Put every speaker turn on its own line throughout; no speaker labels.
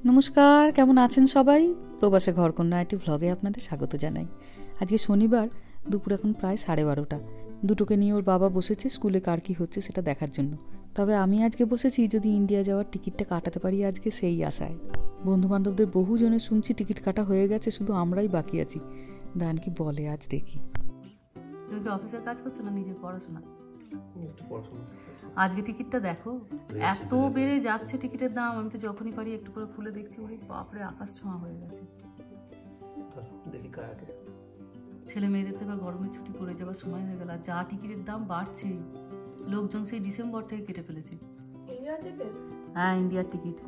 নমস্কার, কেমন আছেন সবাই? প্রবাসে ঘরকন্যা একটি ভ্লগে আপনাদের স্বাগত জানাই। আজকে শনিবার, দুপুর এখন প্রায় 12:30। দুটোকে নিয়ে ওর বাবা বসেছে স্কুলে কার কী হচ্ছে সেটা দেখার জন্য। তবে আমি আজকে বসেছি যদি ইন্ডিয়া যাওয়ার টিকিটটা কাটাতে পারি আজকে, সেই আশায়। বন্ধুবান্ধবদের বহু জনের শুনছি টিকিট কাটা হয়ে গেছে, শুধু আমরাই বাকি আছি। দান কি বলে আজ দেখি। তুমি কি অফিসের কাজ করছো না নিজের পড়াশোনা? আজকে টিকিটটা দেখো, এত বেড়ে যাচ্ছে টিকিটের দাম। আমি তো যখনই পারি একটু করে খুলে দেখছি, ওরে বাপরে, আকাশ ছোঁয়া হয়ে গেছে। ছেলে মেয়েদের তো এবার গরমের ছুটি পড়ে যাওয়ার সময় হয়ে গেল, আর যা টিকিটের দাম বাড়ছে, লোকজন সেই ডিসেম্বর থেকে কেটে ফেলেছে।
India ticket?
হ্যাঁ, ইন্ডিয়ার টিকিট।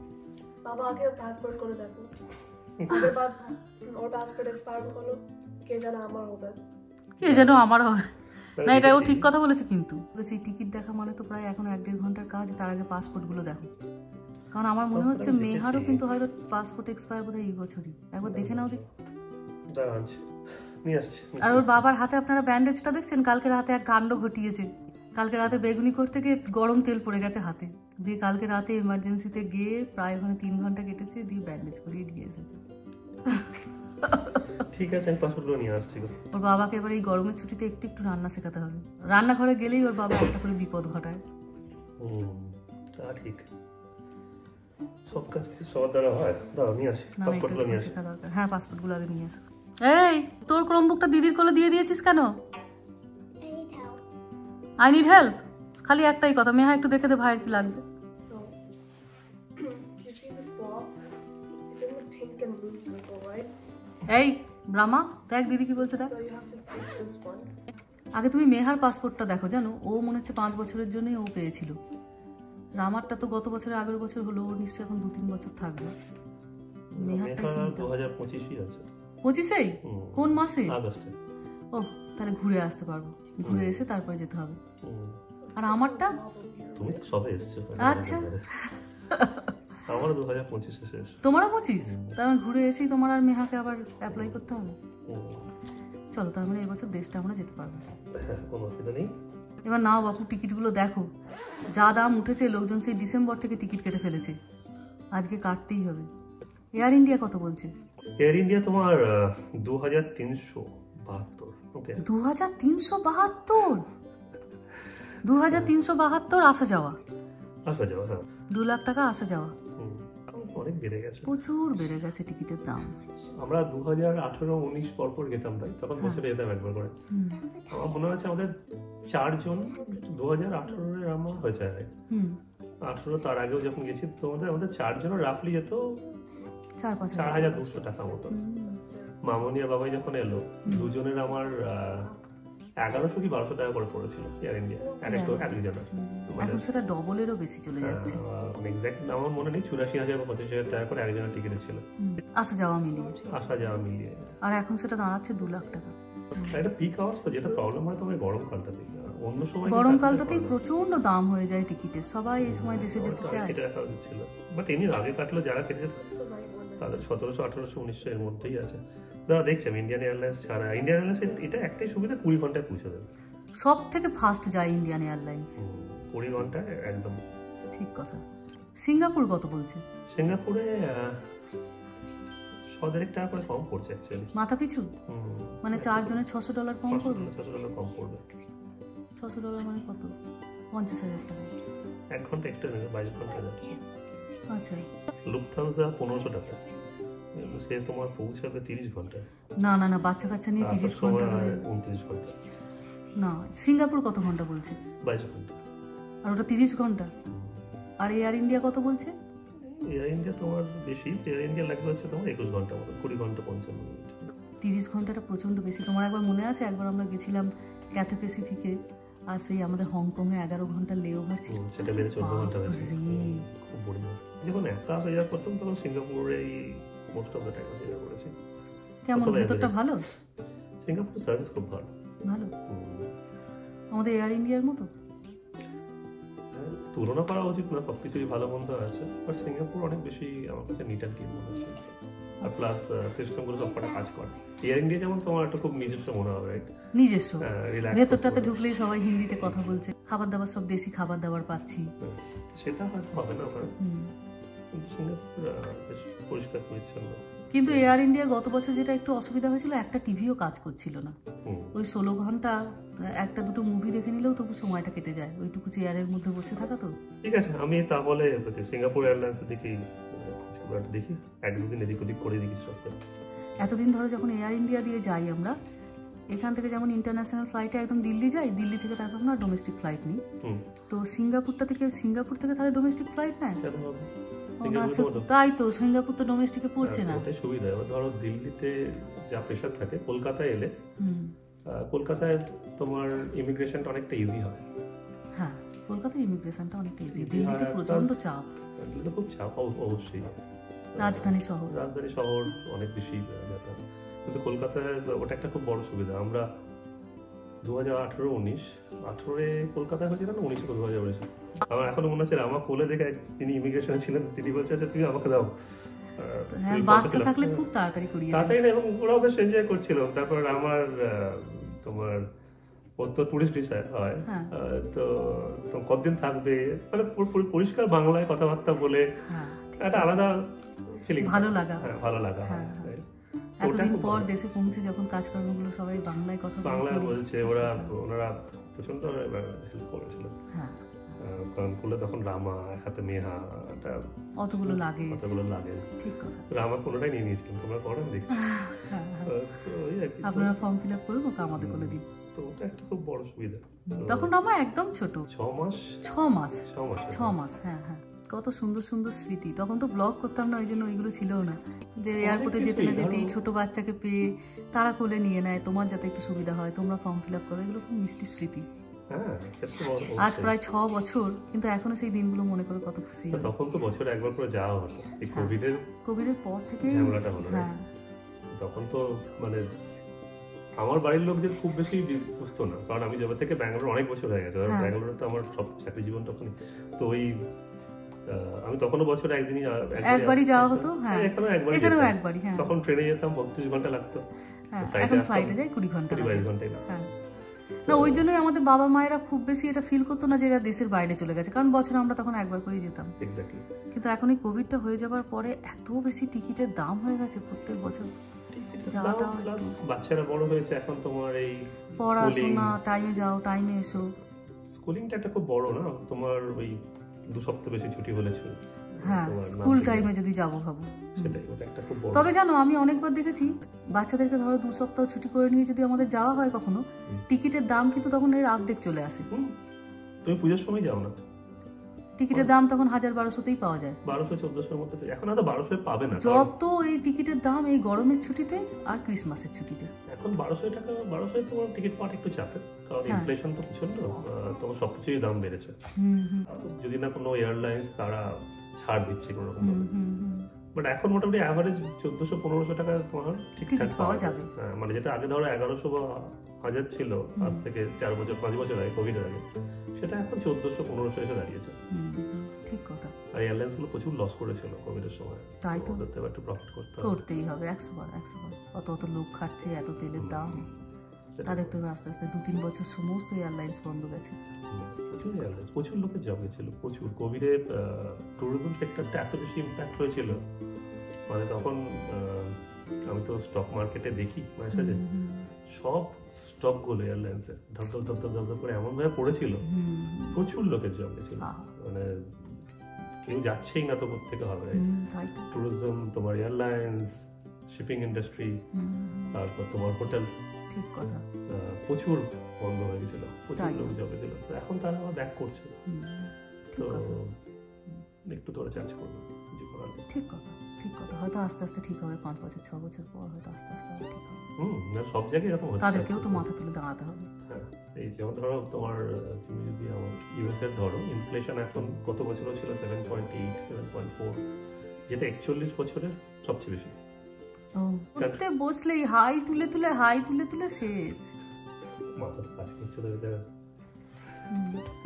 বাবা আগে পাসপোর্ট করে দেখো, ওর পাসপোর্ট এক্সপায়ার হলো, কে জানে আমার হবে।
না, এটাও ঠিক কথা বলেছে, কিন্তু সেই টিকিট দেখা মানে তো প্রায় এখন 1-1.5 ঘন্টার কাজ। তার আগে পাসপোর্টগুলো দেখো, কারণ আমার মনে হচ্ছে মেহারও কিন্তু হয়তো পাসপোর্ট এক্সপায়ার বোধহয় এই বছরই। একবার দেখে নাও দেখি। আর ওর বাবার হাতে আপনারা ব্যান্ডেজটা দেখছেন? কালকে রাতে এক কাণ্ড ঘটিয়েছে। কালকে রাতে বেগুনি করতে গিয়ে গরম তেল পড়ে গেছে হাতে, দিয়ে কালকে রাতে এমার্জেন্সিতে গিয়ে প্রায় ওখানে 3 ঘন্টা কেটেছে, দিয়ে ব্যান্ডেজ করিয়ে দিয়ে এসেছে।
ঠিক আছে, আমি পাসপোর্টগুলো নিয়ে আসছি।
ওর বাবাকে এবার এই গরমের ছুটিতে একটু একটু রান্না শেখাতে হবে। রান্নাঘরে গেলেই ওর বাবা একটা করে বিপদ ঘটায়।
ঠিক, সব কাজ কি সবার দ্বারা হয়? দাও নিয়ে আসি পাসপোর্টগুলো নিয়ে আসি।
শেখা দরকার। হ্যাঁ, পাসপোর্টগুলো আগে নিয়ে এসো। এই, তোর ক্রমবুকটা দিদির কোলে দিয়ে দিয়েছিস কেন? I need help. খালি একটাই কথা, মেহা একটু দেখে দে ভাইয়ের কি লাগবে। এই ব্রাহ্মা, দেখ দিদি কি বলছে, দেখ। আগে তুমি মেহার পাসপোর্টটা দেখো, জানো ও মনে হচ্ছে 5 বছরের জন্যই ও পেয়েছিল। রামারটা তো গত বছরের আগের বছর হলো, ও নিশ্চয়ই এখন 2-3 বছর থাকবে। মেহারটা
2025 আছে।
25-এই? কোন মাসে?
আগস্টে।
ও, তাহলে ঘুরে আসতে পারবো, ঘুরে এসে তারপরে যেতে হবে। আর আমারটা?
তুমি তো সবে এসেছো।
আচ্ছা,
আমারও 2025 শেষ।
তোমারও 25? তার মানে ঘুরে এসেই তোমার আর মেহাকে আবার অ্যাপ্লাই করতে হবে। চলো, তার মানে এবছর দেশটা আমরা যেতে পারবো।
কোনো অসুবিধা নেই।
এবার নাও বাপু, টিকিটগুলো দেখো, যা দাম উঠেছে। লোকজন সেই ডিসেম্বর থেকে টিকিট কেটে ফেলেছে, আজকে কাটতেই হবে। এয়ার ইন্ডিয়া কত বলছে?
এয়ার ইন্ডিয়া তোমার 2372। ওকে,
2372? 2372 আসা যাওয়া?
আসা যাওয়া, হ্যাঁ।
2 লাখ টাকা আসা যাওয়া।
অনেক বেড়ে গেছে,
প্রচুর বেড়ে গেছে টিকিটের দাম।
আমরা 2018-19 পরপর যেতাম, তাই তখন বছরে যেতাম একবার করে। আমার মনে হচ্ছে আমাদের 4 জন 2018-এর আমার হয়েছে। 18 তার আগেও যখন গেছি আমাদের 4 জনের রাফলি যেত 4,200 টাকা মতো। মামনি আর বাবাই যখন এলো, দুজনের আমার 1100 কি 1200 টাকা করে পড়েছিল এয়ার ইন্ডিয়া একজনের।
এখন সেটা ডবলেরও বেশি চলে যাচ্ছে।
এক্স্যাক্ট আমার মনে নেই, 84,000 বা 85,000 টাকা করে একজনের টিকিট ছিল
আসা যাওয়া মিলিয়ে। আর এখন সেটা দাঁড়াচ্ছে 2 লাখ টাকা।
এটা পিক আওয়ার্স, তো যেটা প্রবলেম হয় তোমার গরমকালটাতেই। অন্য সময়
গরমকালটাতেই প্রচন্ড দাম হয়ে যায় টিকিটের। সবাই এই সময় দেশে যেতে চায়।
কেটে রাখা ছিল, বাট এমনি আগে কাটলো যারা কেটে তাদের 1700, 1800, 1900 এর মধ্যেই আছে। দাদা দেখছি আমি ইন্ডিয়ান এয়ারলাইন্স ছাড়া। ইন্ডিয়ান এয়ারলাইন্স এটা একটাই সুবিধা, 20 ঘন্টায় পৌঁছে দেবে।
সব থেকে ফাস্ট যায় ইন্ডিয়ান এয়ারলাইন্স,
20 ঘন্টায় একদম
ঠিক কথা। সিঙ্গাপুর কত বলছে?
সিঙ্গাপুরে 100 টাকা করে কম পড়ছে অ্যাকচুয়ালি
মাথা পিছু। মানে 4 জনের $600 কম পড়বে।
$600 কম পড়বে।
$600 মানে কত? 50,000 টাকা।
1 ঘন্টা এক্সট্রা নেবে, 22 ঘন্টা যাচ্ছে।
আচ্ছা,
লুফথানসা 1500 টাকা, সে তোমার পৌঁছাবে 30 ঘন্টায়।
না, বাচ্চা কাচ্চা নিয়ে 30 ঘন্টা ধরে
29 ঘন্টা।
না, সিঙ্গাপুর কত ঘন্টা বলছে?
22 ঘন্টা।
আর ওটা 30 ঘন্টা। আর এয়ার ইন্ডিয়া কত বলছে?
এয়ার ইন্ডিয়া তোমার বেশি, এয়ার ইন্ডিয়া লাগবে হচ্ছে তোমার 21 ঘন্টা মতো, 20 ঘন্টা 55 মিনিট।
30 ঘন্টাটা প্রচন্ড বেশি। তোমার একবার মনে আছে, একবার আমরা গেছিলাম ক্যাথে প্যাসিফিকে, আর সেই আমাদের হংকংয়ে 11 ঘন্টা লে ওভার ছিল,
সেটা বেড়ে 14 ঘন্টা হয়েছে। খুব বড়। যখন একা হয়ে যা করতাম তখন সিঙ্গাপুরেই মোস্ট অফ দ্য টাইম হয়ে পড়েছি।
কেমন ভেতরটা? ভালো?
সিঙ্গাপুর সার্ভিস খুব ভালো।
আমাদের এয়ার ইন্ডিয়ার মতো?
তুলনা করা উচিত না, সবকিছুই ভালো মন্দ আছে, বাট সিঙ্গাপুর অনেক বেশি আমার কাছে নিট অ্যান্ড ক্লিন মনে হচ্ছে। আর প্লাস সিস্টেমগুলো সব কটা কাজ করে। এয়ার ইন্ডিয়া যেমন তোমার একটা খুব নিজস্ব মনে হবে, রাইট?
নিজস্ব,
রিল্যাক্স
ভেতরটাতে ঢুকলেই সবাই হিন্দিতে কথা বলছে, খাবার দাবার সব দেশি খাবার দাবার পাচ্ছি।
সেটা হয়তো হবে না ওখানে, কিন্তু সিঙ্গাপুর বেশ পরিষ্কার পরিচ্ছন্ন।
কিন্তু এয়ার ইন্ডিয়া গত বছর যেটা একটু অসুবিধা হয়েছিল, একটা টিভিও কাজ করছিল না। ওই 16 ঘন্টা একটা দুটো মুভি দেখে নিলেও তবু সময়টা কেটে যায়, ওইটুকু চেয়ারের মধ্যে বসে থাকা। তো
ঠিক আছে, আমি তাহলে সিঙ্গাপুর এয়ারলাইন্সের দিকে দেখি, এক দুদিন এদিক ওদিক করে দেখি সস্তা।
এতদিন ধরে যখন এয়ার ইন্ডিয়া দিয়ে যাই আমরা, এখান থেকে যেমন ইন্টারন্যাশনাল ফ্লাইটে একদম দিল্লি যাই, দিল্লি থেকে তারপর আমরা ডোমেস্টিক ফ্লাইট নিই। তো সিঙ্গাপুর থেকে তাহলে ডোমেস্টিক ফ্লাইট নেয়। তাই তো, সিঙ্গাপুর তো ডোমেস্টিকে পড়ছে না।
ওটাই সুবিধা। এবার ধরো দিল্লিতে যা প্রেশার থাকে, কলকাতায় এলে কলকাতায় তোমার ইমিগ্রেশনটা অনেকটা ইজি হয়।
হ্যাঁ, কলকাতায় ইমিগ্রেশনটা অনেকটা ইজি, দিল্লিতে প্রচন্ড চাপ।
দিল্লিতে খুব চাপ অবশ্যই,
রাজধানী শহর
অনেক বেশি ব্যাপার। কিন্তু কলকাতায় ওটা একটা খুব বড় সুবিধা। আমরা 2018-19 কলকাতায় হয়েছিল না, 2019 আমার এখনো মনে আছে, আমার কোলে দেখে তিনি ইমিগ্রেশনে ছিলেন, তিনি বলছে আচ্ছা তুমি আমাকে দাও।
হ্যাঁ, বাচ্চা থাকলে খুব তাড়াতাড়ি করিয়ে দেয়।
তাড়াতাড়ি না, এবং ওরাও বেশ এনজয় করছিল। তারপর আমার তোমার ওর তো টুরিস্ট ভিসা হয়, তো কতদিন থাকবে, মানে পরিষ্কার বাংলায় কথাবার্তা বলে একটা আলাদা ফিলিং, ভালো লাগা।
এতদিন পর দেশে পৌঁছে যখন কাজকর্মগুলো সবাই বাংলায়
বাংলায় বলছে, ওনারা প্রচন্ড হেল্প করেছিল। কারণ কোলে তখন রামা, এক হাতে মেহা,
অতগুলো লাগে,
ঠিক কথা। রামা কোনোটাই নিয়ে নিয়েছিলাম, তোমরা করো দেখছি।
আপনারা ফর্ম ফিল আপ করুন, ওকে আমাদের কোলে দিন।
তো ওটা একটা খুব বড় সুবিধা।
তখন রামা একদম ছোট,
6 মাস।
হ্যাঁ, কত সুন্দর সুন্দর স্মৃতি। তখন তো ব্লগ করতাম না, ওই জন্য ওইগুলো ছিল না। যে এয়ারপোর্টে যেতে না যেতে এই ছোট বাচ্চাকে পেয়ে তারা কোলে নিয়ে নেয়, তোমার যাতে একটু সুবিধা হয়, তোমরা ফর্ম ফিল আপ করো, এগুলো খুব মিষ্টি স্মৃতি। আজ প্রায় 6 বছর, কিন্তু এখনো সেই দিনগুলো মনে করে কত খুশি হয়।
তখন তো বছরে একবার করে যাওয়া হতো, এই কোভিডের পর থেকে ঝামেলাটা হলো। তখন তো মানে আমার বাড়ির লোক যে খুব বেশি বুঝতো না, কারণ আমি যাবে থেকে ব্যাঙ্গালোর অনেক বছর হয়ে গেছে। ব্যাঙ্গালোরে তো আমার সব চাকরি জীবনটা ওখানে। তো ওই আমি তখনও বছরে একবারই যাওয়া হতো। এখানেও একবারই। তখন ট্রেনে যেতাম, 32 ঘন্টা লাগতো,
এখন ফ্লাইটে যাই 20 ঘন্টা,
22 ঘন্টায় লাগতো।
না, ওই জন্যই আমাদের বাবা মায়েরা খুব বেশি এটা ফিল করতো না যে এরা দেশের বাইরে চলে গেছে, কারণ বছরে আমরা তখন একবার করেই যেতাম। কিন্তু এখন এই কোভিডটা হয়ে যাওয়ার পরে এত বেশি টিকিটের দাম হয়ে গেছে প্রত্যেক বছর।
বাচ্চারা বড় হয়েছে, এখন তোমার এই
পড়াশোনা, টাইমে যাও টাইমে এসো,
স্কুলিংটা একটা খুব বড় না, তোমার ওই 2 সপ্তাহ বেশি ছুটি হলেছে।
হ্যাঁ, স্কুল টাইমে যদি যাবো ভাবো,
সেটাই ওটা একটা খুব বড়।
তবে জানো, আমি অনেকবার দেখেছি বাচ্চাদেরকে ধরো 2 সপ্তাহ ছুটি করে নিয়ে যদি আমাদের যাওয়া হয় কখনো, টিকিটের দাম কিন্তু তখন এর অর্ধেক চলে আসে।
তুমি পূজার সময় যাও না,
টিকিটের দাম তখন 1000-1200তেই পাওয়া যায়,
1200-1400 মধ্যে। এখন আর 1200 পাবে না,
যত এই টিকিটের দাম এই গরমের ছুটিতে আর ক্রিসমাসের ছুটিতে।
এখন 1200 টাকা, 1200 তোমার টিকিট পাওয়া একটু চাপের, কারণ ইনফ্লেশন তো প্রচন্ড, তোমার সবকিছুই দাম বেড়েছে। যদি না কোনো এয়ারলাইন্স তারা ছাড় দিচ্ছে কোনো রকম, বাট এখন মোটামুটি অ্যাভারেজ 1400-1500 টাকা তোমার ঠিকঠাক পাওয়া যাবে। মানে যেটা আগে ধরো 1100 বা 1000 ছিল, আজ থেকে 4-5 বছর আগে, কোভিডের আগে, সেটা এখন 1400-1500 এসে দাঁড়িয়েছে।
ঠিক কথা।
আর এয়ারলাইন্স গুলো প্রচুর লস করেছিল কোভিডের সময়,
তাই তো
ওদের তো একটু প্রফিট
করতেই হবে। 100 বার অত লোক খাচ্ছে, এত তেলের দাম, তাদের তো আস্তে আস্তে 2-3 বছর সমস্ত এয়ারলাইন্স বন্ধ গেছে।
প্রচুর লোকের জব গেছিল, প্রচুর। কোভিডে ট্যুরিজম সেক্টরটা এত বেশি ইম্প্যাক্ট হয়েছিল, মানে তখন আমি তো স্টক মার্কেটে দেখি মাঝে সাঝে, সব স্টক গুলো এয়ারলাইন্সের ধপ করে এমন ভাবে পড়েছিল, প্রচুর লোকের জব গেছিল। মানে কেউ যাচ্ছেই না তো কোথেকে হবে। ট্যুরিজম, তোমার এয়ারলাইন্স, শিপিং ইন্ডাস্ট্রি, তারপর তোমার হোটেল, প্রচুর বন্ধ হয়ে গেছিল, প্রচুর লোক জব গেছিল। এখন তারা আবার ব্যাক করছে, তো একটু তোরা চার্জ করবে।
ঠিক কথা। হয়তো আস্তে আস্তে ঠিক হবে, 5 বছর 6 বছর পর হয়তো আস্তে আস্তে ঠিক হবে।
সব জায়গায় এরকম হচ্ছে,
তাদেরকেও তো মাথা তুলে দাঁড়াতে হবে।
এই যেমন ধরো তোমার, তুমি যদি আমার ইউএস এর ধরো, ইনফ্লেশন এখন গত বছরও ছিল 7.8, 7.4, যেটা 41 বছরের সবচেয়ে বেশি।
উঠতে বসলেই হাই তুলে তুলে শেষ,
মাথা কাজ করছে।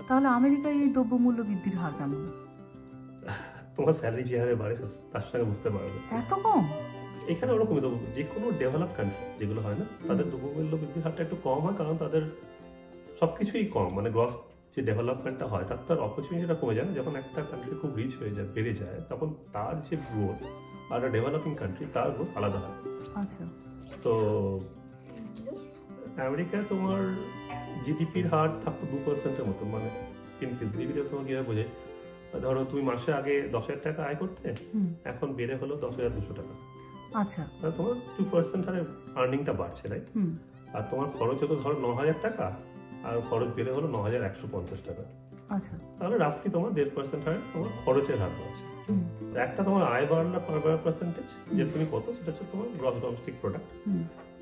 তাহলে আমেরিকায় এই দ্রব্যমূল্য বৃদ্ধির হার কেমন?
তোমার স্যালারি যে হারে বাড়ে তার সঙ্গে বুঝতে পারবে।
এত কম?
এখানে ওরকমই তো, যে কোনো ডেভেলপ কান্ট্রি যেগুলো হয় না, তাদের দ্রব্যমূল্য বৃদ্ধির হারটা একটু কম হয়, কারণ তাদের সবকিছুই কম, মানে গ্রস যে ডেভেলপমেন্টটা হয় তার অপরচুনিটিটা কমে যায় না। যখন একটা কান্ট্রি খুব রিচ হয়ে যায়, বেড়ে যায়, তখন তার যে গ্রোথ আর ডেভেলপিং কান্ট্রি তার গ্রোথ আলাদা হয়।
আচ্ছা।
তো আমেরিকায় তোমার জিডিপির হার থাকতো 2%-এর মতো, মানে ইনক্রিজ। জিডিপিটা তোমার কিভাবে বোঝায়, ধরো তুমি মাসে আগে 10,000 টাকা আয় করতে, এখন বেড়ে হলো 10,200 টাকা।
আচ্ছা,
তাহলে তোমার 2% হারে আর্নিংটা বাড়ছে, রাইট? আর তোমার খরচ হতো ধরো 9,000 টাকা, আর খরচ বেড়ে হলো 9,150 টাকা।
আচ্ছা,
তাহলে রাফলি তোমার 1.5% হারে তোমার খরচের হার বাড়ছে। একটা তোমার আয় বাড়ানোর পার্সেন্টেজ যে তুমি কত, সেটা হচ্ছে তোমার গ্রস ডোমেস্টিক প্রোডাক্ট,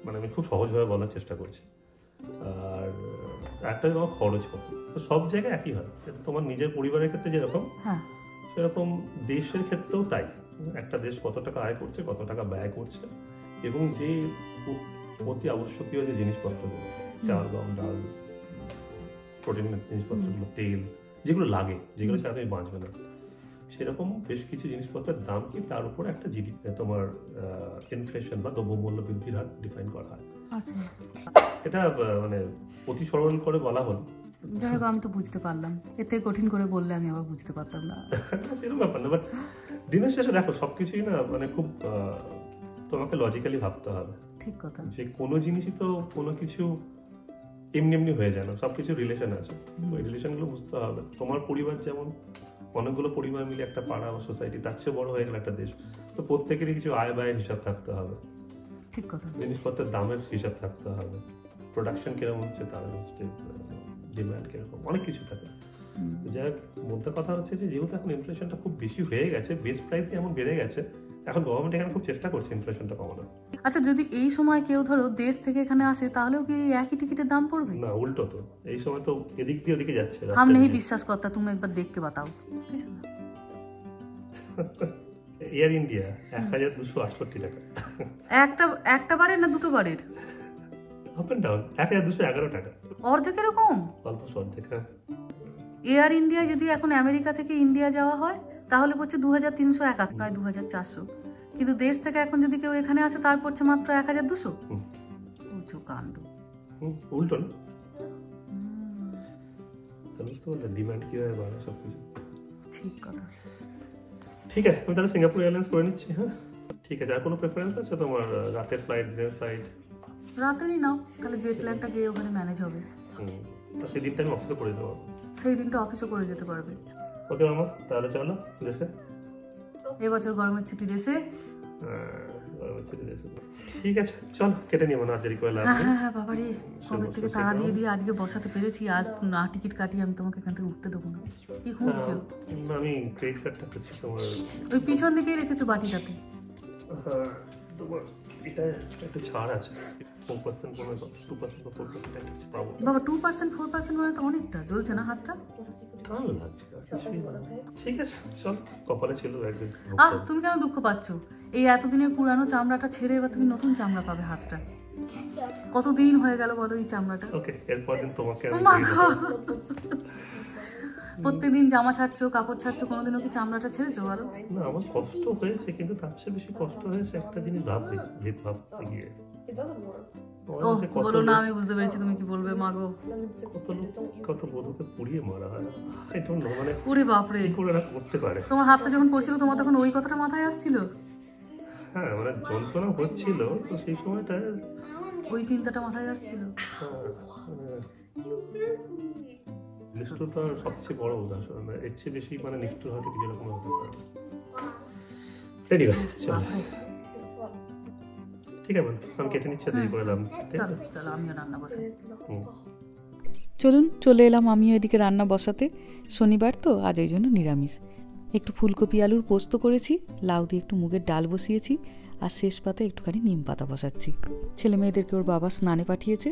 মানে আমি খুব সহজভাবে বলার চেষ্টা করছি। আর একটা তোমার খরচ কত, তো সব জায়গায় একই হয়। তোমার নিজের পরিবারের ক্ষেত্রে যেরকম, সেরকম দেশের ক্ষেত্রেও তাই। একটা দেশ কত টাকা আয় করছে, কত টাকা ব্যয় করছে, এবং যে অতি আবশ্যকীয় যে জিনিসপত্রগুলো, চাল, গম, ডাল, প্রোটিন জিনিসপত্রগুলো, তেল, যেগুলো লাগে, যেগুলো ছাড়া তুমি বাঁচবে না, সেরকম বেশ কিছু জিনিসপত্রের দাম কি, তার উপর একটা জিডিপি তোমার ইনফ্লেশন বা দ্রব্যমূল্য বৃদ্ধির হার ডিফাইন করা হয়। এটা মানে অতি সরল করে বলা হলো।
যাই হোক, আমি তো বুঝতে পারলাম, এতে কঠিন করে বললে আমি আবার বুঝতে পারতাম না।
সেরকম ব্যাপার না, বাট দিনের শেষে দেখো সবকিছুই না মানে খুব তোমাকে লজিক্যালি ভাবতে হবে।
ঠিক কথা।
যে কোনো জিনিসই তো কোনো কিছু এমনি এমনি হয়ে যায় না, সবকিছু রিলেশন আছে, ওই রিলেশনগুলো বুঝতে হবে। তোমার পরিবার যেমন অনেকগুলো পরিবার মিলে একটা পাড়া বা সোসাইটি, তার চেয়ে বড় হয়ে গেল একটা দেশ, তো প্রত্যেকেরই কিছু আয় ব্যয়ের হিসাব থাকতে হবে।
ঠিক কথা।
জিনিসপত্রের দামের হিসাব থাকতে হবে, প্রোডাকশন কিরকম হচ্ছে, তার ডিমান্ড কিরকম, অনেক কিছু থাকে। যার মধ্যে কথা হচ্ছে যে যেহেতু এখন ইনফ্লেশনটা খুব বেশি হয়ে গেছে, বেস প্রাইস এমন বেড়ে গেছে, এখন গভর্নমেন্ট এখানে খুব চেষ্টা করছে ইনফ্লেশনটা কমানোর।
আচ্ছা, যদি এই সময় কেউ ধরো দেশ থেকে এখানে আসে, তাহলেও কি একই টিকিটের দাম পড়বে?
না, উল্টো তো, এই সময় তো এদিক দিয়ে ওদিকে যাচ্ছে।
हम नहीं विश्वास करता, तुम एक बार देख के बताओ।
এয়ার ইন্ডিয়া 1,268 টাকা
একটা বারের না দুটো বারের?
আপ এন্ড ডাউন 1,211 টাকা,
অর্ধেক এরকম,
অল্প অর্ধেক।
এয়ার ইন্ডিয়া যদি এখন আমেরিকা থেকে ইন্ডিয়া যাওয়া হয় তাহলে পড়ছে 2,371, প্রায় 2,400। কিন্তু দেশ থেকে এখন যদি কেউ এখানে আসে তার পড়ছে মাত্র 1,200। প্রচুর কাণ্ড।
উল্টো না, বুঝতে পারলে ডিমান্ড কিভাবে বাড়ে সবকিছু।
ঠিক কথা।
ঠিক আছে, আমি তাহলে সিঙ্গাপুর এয়ারলাইন্স করে নিচ্ছি। হ্যাঁ ঠিক আছে। আর কোনো প্রেফারেন্স আছে তোমার, রাতের ফ্লাইট, দিনের ফ্লাইট?
রাতেরই নাও, তাহলে জেট ল্যাগটা গিয়ে ওখানে ম্যানেজ হবে।
সেই দিনটা আমি অফিসে করে দেবো।
সেই দিনটা অফিসে করে যেতে পারবে।
ওকে মামা, তাহলে চলো দেশে।
এবছর গরমের ছুটি দেশে।
ঠিক আছে, চল কেটে নিও না, দেরি করে লাভ নেই।
হ্যাঁ বাবারে, কবে থেকে তাড়া দিয়ে দিয়ে আজকে বসাতে পেরেছি, আজ না টিকিট কাটিয়ে আমি তোমাকে এখান থেকে উঠতে দেবো না। কি খুঁজছো?
আমি ক্রেডিট কার্ডটা খুঁজছি তোমার।
ওই পিছন দিকেই রেখেছো বাটিটাতে।
হ্যাঁ, তোমার এটা একটু ছাড় আছে, 4% কমে 2% বা 4% একটা পাবো।
বাবা 2% 4% মানে তো অনেকটা। জ্বলছে না হাতটা?
ভালো লাগছে। ঠিক আছে, চল, কপালে ছিল একদিন।
তুমি কেন দুঃখ পাচ্ছ? এই এতদিনের পুরানো চামড়াটা ছেড়ে এবার তুমি নতুন চামড়া পাবে হাতটা। কতদিন হয়ে গেল বলো এই চামড়াটা?
ওকে, এরপর দিন তোমাকে
প্রত্যেকদিন জামা ছাড়ছো, কাপড় ছাড়ছো, কোনোদিনও কি চামড়াটা ছেড়েছো বলো?
না, আমার কষ্ট হয়েছে, কিন্তু তার চেয়ে বেশি কষ্ট হয়েছে একটা জিনিস ভাবতে গিয়ে।
বলো না, আমি বুঝতে পেরেছি তুমি কি বলবে। মাগো,
কত বধূকে পুড়িয়ে মারা হয়, এটা মানে
ওরে বাপরে,
কি করে করতে পারে?
তোমার হাতটা যখন পড়ছিল তোমার তখন ওই কথাটা মাথায় আসছিল?
হ্যাঁ, মানে যন্ত্রণা হচ্ছিল, তো সেই সময়টা
ওই চিন্তাটা মাথায় আসছিল।
নিষ্ঠুরতার সবচেয়ে বড় উদাহরণ, এর চেয়ে বেশি মানে নিষ্ঠুর হয়তো কিছু রকম হতে পারে। ঠিক আছে, আমি কেটে নিচ্ছি, দেরি করে এলাম।
চলো আমিও রান্না বসাই।
চলুন, চলে এলাম আমিও এদিকে রান্না বসাতে। শনিবার তো, আজ ওই জন্য নিরামিষ। একটু ফুলকপি আলুর পোস্ত করেছি, লাউ দিয়ে একটু মুগের ডাল বসিয়েছি, আর শেষ পাতে একটুখানি নিম পাতা বসাচ্ছি। ছেলে মেয়েদেরকে ওর বাবা স্নানে পাঠিয়েছে,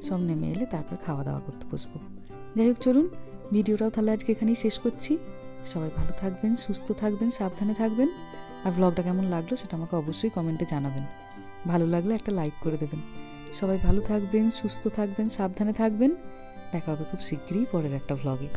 সব নেমে এলে তারপর খাওয়া দাওয়া করতে বসবো। যাই হোক, চলুন ভিডিওটাও তাহলে আজকে এখানেই শেষ করছি। সবাই ভালো থাকবেন, সুস্থ থাকবেন, সাবধানে থাকবেন। আর ব্লগটা কেমন লাগলো সেটা আমাকে অবশ্যই কমেন্টে জানাবেন। ভালো লাগলে একটা লাইক করে দেবেন। সবাই ভালো থাকবেন, সুস্থ থাকবেন, সাবধানে থাকবেন। দেখা হবে খুব শীঘ্রই পরের একটা ভ্লগে।